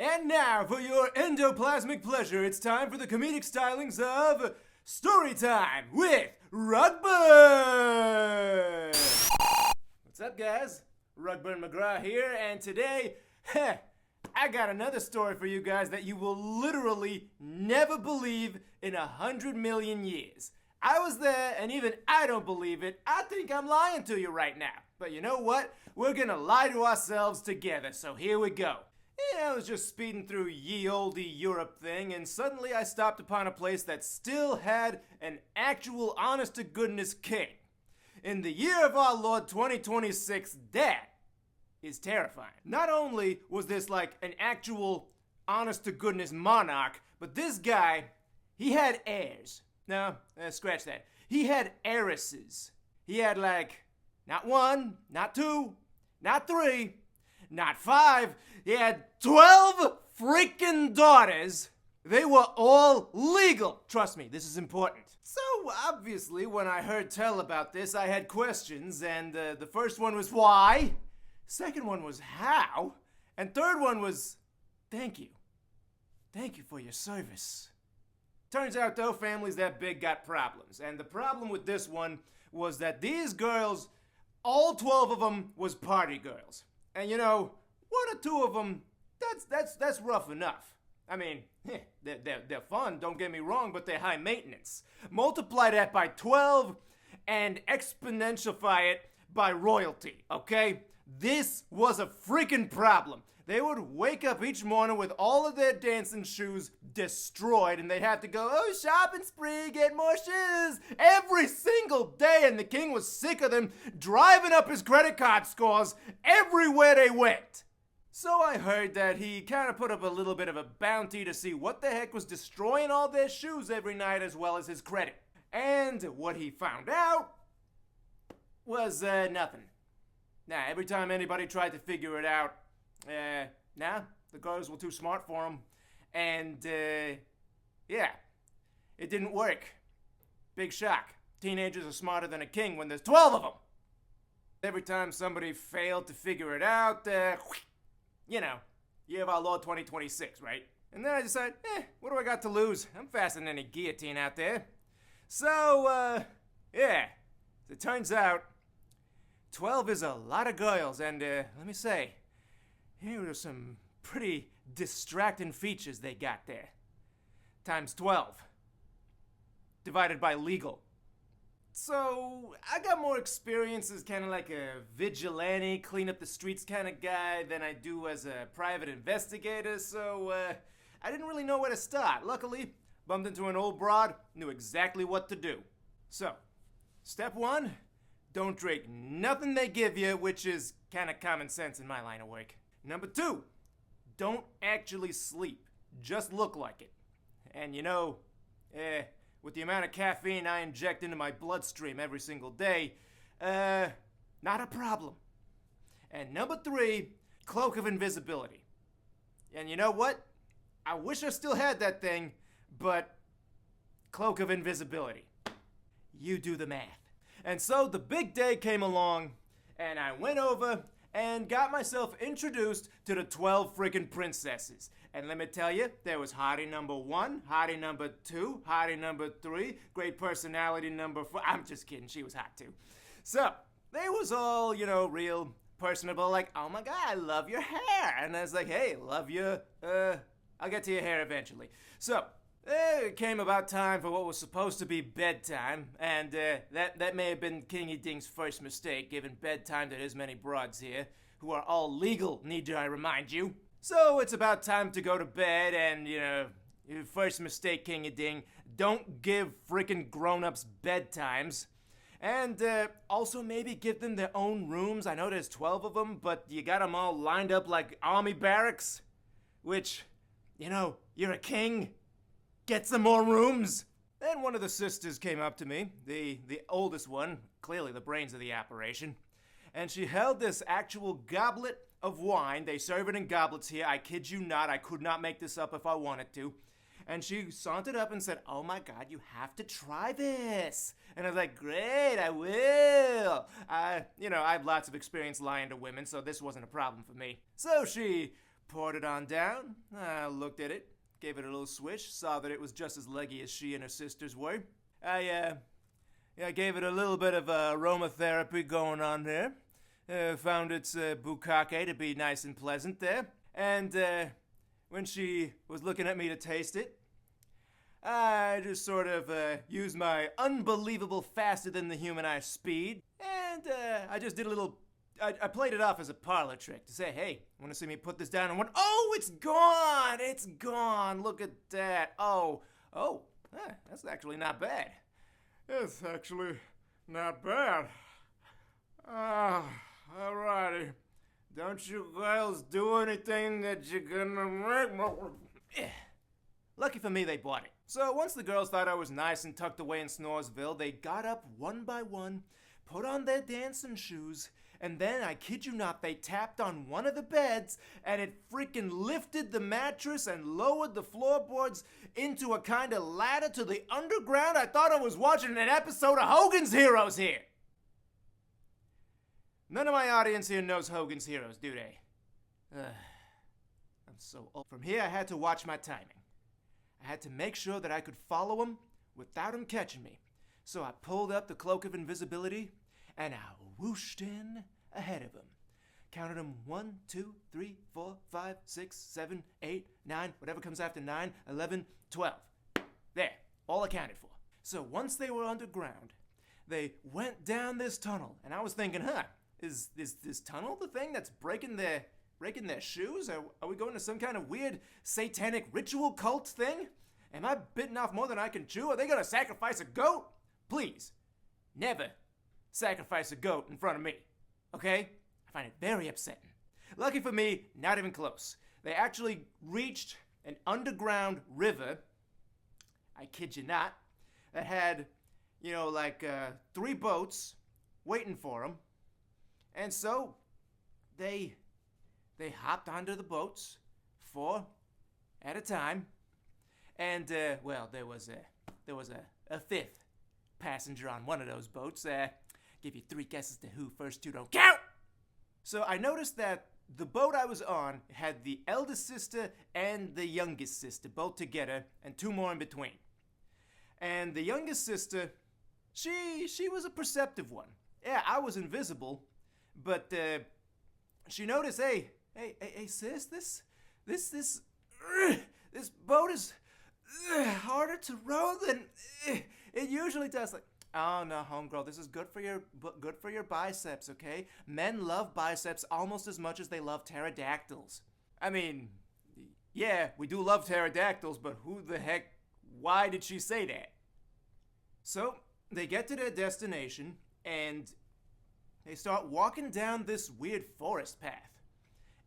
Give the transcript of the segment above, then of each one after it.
And now, for your endoplasmic pleasure, it's time for the comedic stylings of Storytime with Rugburn! What's up, guys? Rugburn McGraw here, and today, I got another story for you guys that you will literally never believe in 100 million years. I was there, and even I don't believe it. I think I'm lying to you right now. But you know what? We're gonna lie to ourselves together, so here we go. I was just speeding through ye olde Europe thing, and suddenly I stopped upon a place that still had an actual honest-to-goodness king. In the year of our Lord 2026, that is terrifying. Not only was this like an actual honest-to-goodness monarch, but this guy, he had heirs. No, scratch that. He had heiresses. He had like, not one, not two, not three, not five. He had 12 freaking daughters. They were all legal. Trust me, this is important. So, obviously, when I heard tell about this, I had questions, and the first one was why? Second one was how? And third one was thank you. Thank you for your service. Turns out, though, families that big got problems. And the problem with this one was that these girls, all 12 of them, was party girls. And you know, one or two of them, that's rough enough. I mean, they're fun, don't get me wrong, but they're high maintenance. Multiply that by 12 and exponentiify it by royalty, okay? This was a freaking problem. They would wake up each morning with all of their dancing shoes destroyed, and they'd have to go, oh, shopping spree, get more shoes, every single day, and the king was sick of them driving up his credit card scores everywhere they went. So I heard that he kind of put up a little bit of a bounty to see what the heck was destroying all their shoes every night as well as his credit. And what he found out was nothing. Now, every time anybody tried to figure it out, the girls were too smart for him. And, yeah, it didn't work. Big shock. Teenagers are smarter than a king when there's 12 of them. Every time somebody failed to figure it out, you know, year of our Lord 2026, right? And then I decided, what do I got to lose? I'm faster than any guillotine out there. So, yeah, it turns out 12 is a lot of girls, and let me say, here are some pretty distracting features they got there. Times 12. Divided by legal. So, I got more experience as kind of like a vigilante, clean up the streets kind of guy than I do as a private investigator, so I didn't really know where to start. Luckily, bumped into an old broad, knew exactly what to do. So, step one, don't drink nothing they give you, which is kind of common sense in my line of work. Number two, don't actually sleep. Just look like it. And you know, with the amount of caffeine I inject into my bloodstream every single day, not a problem. And number three, cloak of invisibility. And you know what? I wish I still had that thing, but cloak of invisibility. You do the math. And so the big day came along, and I went over and got myself introduced to the 12 freaking princesses. And let me tell you, there was hottie number 1, hottie number 2, hottie number 3, great personality number 4. I'm just kidding, she was hot too. So, they was all, you know, real personable, like, oh my god, I love your hair. And I was like, hey, love your, I'll get to your hair eventually. So, it came about time for what was supposed to be bedtime, and that may have been Kingy Ding's first mistake, giving bedtime to his many broads here, who are all legal, need I remind you. So it's about time to go to bed, and, you know, your first mistake, Kingy Ding, don't give freaking grown-ups bedtimes. And also maybe give them their own rooms. I know there's 12 of them, but you got them all lined up like army barracks, which, you know, you're a king. Get some more rooms. Then one of the sisters came up to me, the oldest one, clearly the brains of the operation, and she held this actual goblet of wine. They serve it in goblets here. I kid you not. I could not make this up if I wanted to. And she sauntered up and said, oh my god, you have to try this. And I was like, great, I will. I have lots of experience lying to women, so this wasn't a problem for me. So she poured it on down. I looked at it, gave it a little swish, saw that it was just as leggy as she and her sisters were. I gave it a little bit of aromatherapy going on there. Found its bukkake to be nice and pleasant there. And when she was looking at me to taste it, I just sort of used my unbelievable faster than the human eye speed, and I just did a little. I played it off as a parlor trick to say, "Hey, want to see me put this down?" And went, "Oh, it's gone! It's gone! Look at that! Oh, that's actually not bad. It's actually not bad. Alrighty. Don't you girls do anything that you're gonna make me." Lucky for me, they bought it. So once the girls thought I was nice and tucked away in Snoresville, they got up one by one, put on their dancing shoes, and then, I kid you not, they tapped on one of the beds, and it freaking lifted the mattress and lowered the floorboards into a kind of ladder to the underground. I thought I was watching an episode of Hogan's Heroes here. None of my audience here knows Hogan's Heroes, do they? I'm so old. From here, I had to watch my timing. I had to make sure that I could follow him without him catching me. So I pulled up the cloak of invisibility, and I whooshed in ahead of him. Counted them 1, 2, 3, 4, 5, 6, 7, 8, 9, whatever comes after 9, 11, 12. There, all accounted for. So once they were underground, they went down this tunnel, and I was thinking, is this tunnel the thing that's breaking their shoes? Are we going to some kind of weird satanic ritual cult thing? Am I bitten off more than I can chew? Are they gonna sacrifice a goat? Please, never sacrifice a goat in front of me, okay? I find it very upsetting. Lucky for me, not even close. They actually reached an underground river, I kid you not, that had, 3 boats waiting for them. And so, they hopped onto the boats, 4 at a time, and there was a 5th passenger on one of those boats. Give you 3 guesses to who. First 2 don't count. So I noticed that the boat I was on had the eldest sister and the youngest sister both together, and 2 more in between. And the youngest sister, she was a perceptive one. Yeah, I was invisible, but she noticed, hey, sis, this boat is harder to row than it usually does. Like, oh no, homegirl, this is good for your biceps, okay? Men love biceps almost as much as they love pterodactyls. I mean, yeah, we do love pterodactyls, but why did she say that? So, they get to their destination, and they start walking down this weird forest path.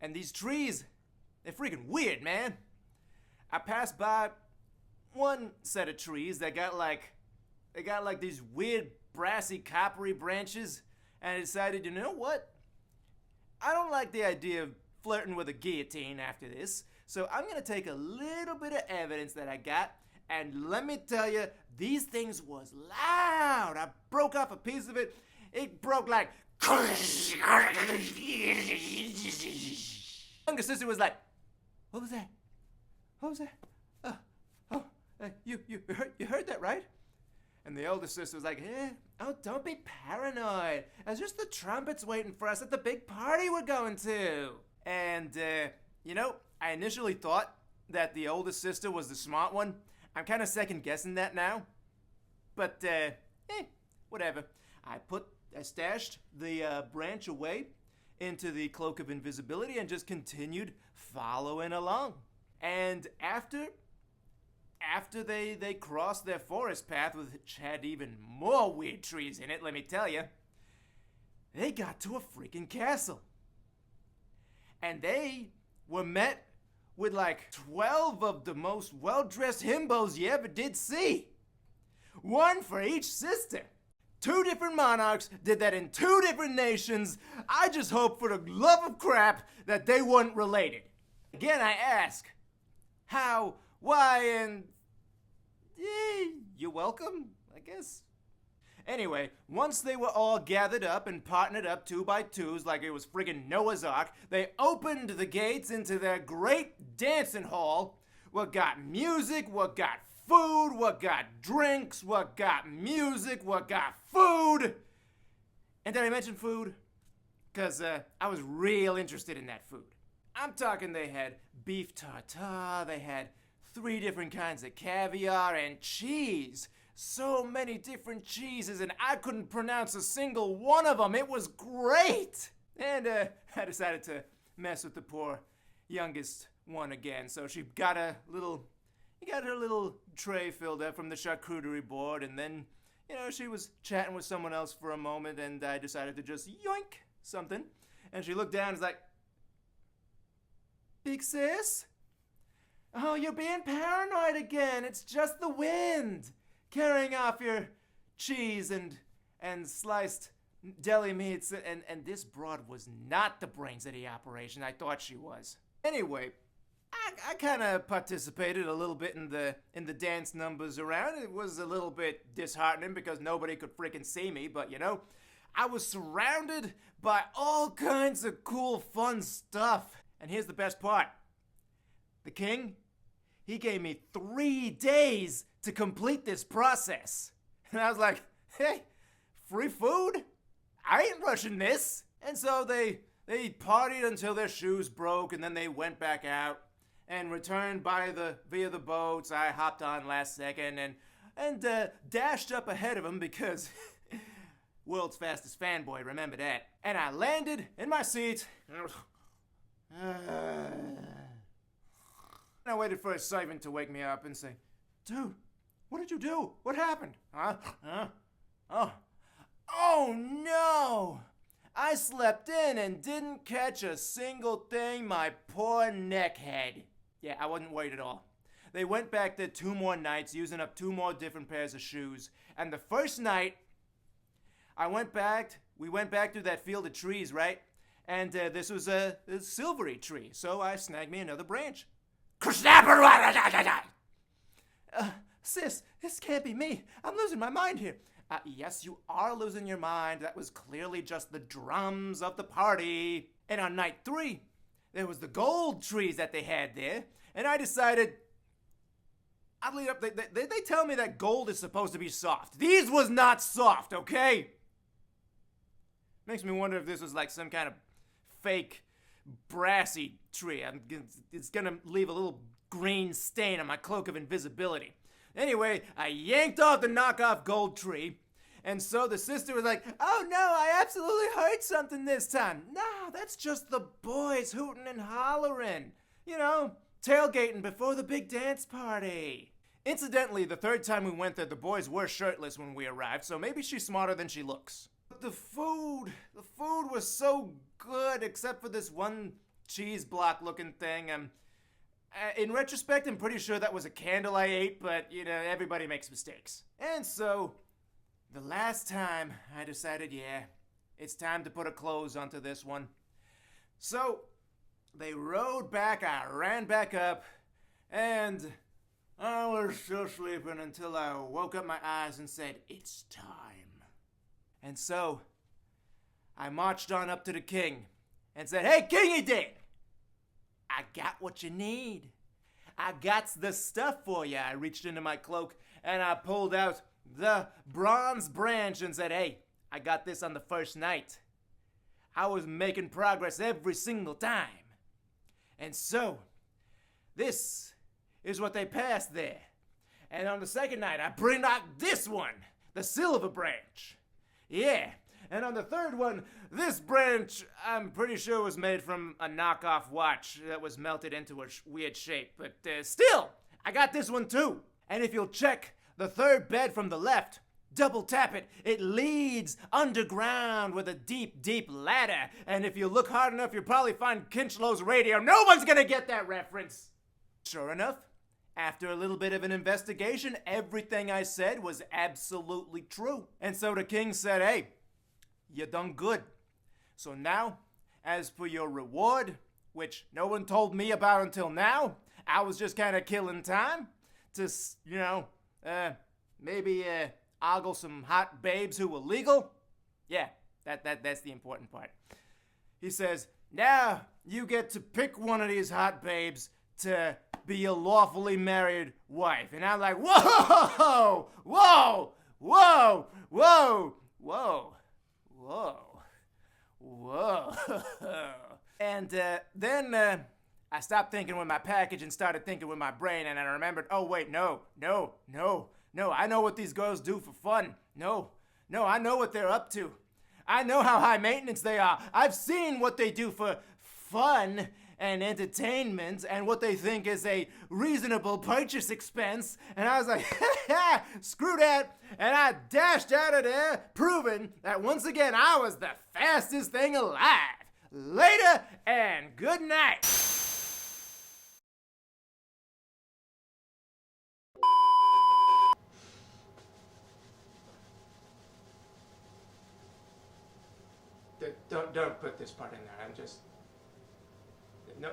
And these trees, they're freaking weird, man. I passed by one set of trees that got like these weird brassy coppery branches, and I decided, you know what? I don't like the idea of flirting with a guillotine after this, so I'm gonna take a little bit of evidence that I got, and let me tell you, these things was loud. I broke off a piece of it. It broke like younger sister was like, what was that? What was that? You heard that, right? And the older sister was like, don't be paranoid. It's just the trumpets waiting for us at the big party we're going to. And, I initially thought that the oldest sister was the smart one. I'm kind of second guessing that now. But, whatever. I stashed the branch away into the cloak of invisibility and just continued following along. And after they crossed their forest path, which had even more weird trees in it, let me tell you, they got to a freaking castle. And they were met with like 12 of the most well-dressed himbos you ever did see. One for each sister. 2 different monarchs did that in 2 different nations. I just hope for the love of crap that they weren't related. Again, I ask, how, why, and you're welcome, I guess. Anyway, once they were all gathered up and partnered up 2 by 2s like it was friggin' Noah's Ark, they opened the gates into their great dancing hall. What got music, what got food, what got drinks, what got music, what got food. And did I mention food? Because I was real interested in that food. I'm talking they had beef tartare, they had 3 different kinds of caviar and cheese. So many different cheeses, and I couldn't pronounce a single one of them. It was great! And I decided to mess with the poor youngest one again. So she got her little tray filled up from the charcuterie board, and then, she was chatting with someone else for a moment, and I decided to just yoink something. And she looked down and was like, "Big sis? Oh, you're being paranoid again. It's just the wind carrying off your cheese and sliced deli meats." And this broad was not the brains of the operation. I thought she was. Anyway, I kind of participated a little bit in the dance numbers around. It was a little bit disheartening because nobody could freaking see me, but I was surrounded by all kinds of cool, fun stuff. And here's the best part. The king, he gave me 3 days to complete this process. And I was like, hey, free food? I ain't rushing this. And so they partied until their shoes broke, and then they went back out and returned via the boats. I hopped on last second and dashed up ahead of them because world's fastest fanboy, remember that. And I landed in my seat. I waited for a servant to wake me up and say, "Dude, what did you do? What happened?" Oh no! I slept in and didn't catch a single thing, my poor neckhead. Yeah, I wasn't worried at all. They went back there 2 more nights, using up 2 more different pairs of shoes. And the first night, we went back through that field of trees, right? And this was a silvery tree, so I snagged me another branch. Sis, this can't be me. I'm losing my mind here. Yes, you are losing your mind. That was clearly just the drums of the party. And on night 3, there was the gold trees that they had there. And I decided, oddly enough, they tell me that gold is supposed to be soft. These was not soft, okay? Makes me wonder if this was like some kind of fake brassy tree. It's gonna leave a little green stain on my cloak of invisibility. Anyway, I yanked off the knockoff gold tree, and so the sister was like, "Oh no, I absolutely heard something this time." No, that's just the boys hooting and hollering. Tailgating before the big dance party. Incidentally, the 3rd time we went there, the boys were shirtless when we arrived, so maybe she's smarter than she looks. But the food was so good, except for this one cheese block looking thing. In retrospect, I'm pretty sure that was a candle I ate, but, everybody makes mistakes. And so, the last time, I decided, it's time to put a close onto this one. So, they rode back, I ran back up, and I was still sleeping until I woke up my eyes and said, "It's time." And so, I marched on up to the king and said, "Hey, Kingy Dick! I got what you need. I got the stuff for you." I reached into my cloak and I pulled out the bronze branch and said, "Hey, I got this on the first night. I was making progress every single time. And so, this is what they passed there. And on the second night, I bring out this one, the silver branch. Yeah. And on the 3rd one, this branch, I'm pretty sure was made from a knockoff watch that was melted into a weird shape. But still, I got this one too. And if you'll check the 3rd bed from the left, double tap it, it leads underground with a deep, deep ladder. And if you look hard enough, you'll probably find Kinchlow's radio. No one's gonna get that reference. Sure enough, after a little bit of an investigation, everything I said was absolutely true. And so the king said, "Hey, you done good. So now, as for your reward, which no one told me about until now, I was just kind of killing time to, maybe ogle some hot babes who were legal? Yeah, that's the important part. He says, now you get to pick one of these hot babes to be your lawfully married wife. And I'm like, whoa, whoa, whoa, whoa, whoa, whoa, whoa. And then I stopped thinking with my package and started thinking with my brain, and I remembered, oh wait, no, I know what these girls do for fun. No, I know what they're up to. I know how high maintenance they are. I've seen what they do for fun and entertainment and what they think is a reasonable purchase expense. And I was like, screw that. And I dashed out of there, proving that once again I was the fastest thing alive. Later and good night. Don't put this part in there. I'm just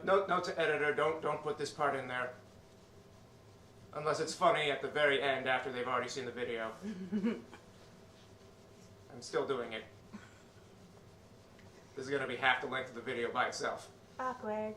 no to editor. Don't put this part in there unless it's funny at the very end after they've already seen the video. I'm still doing it. This is gonna be half the length of the video by itself. Awkward.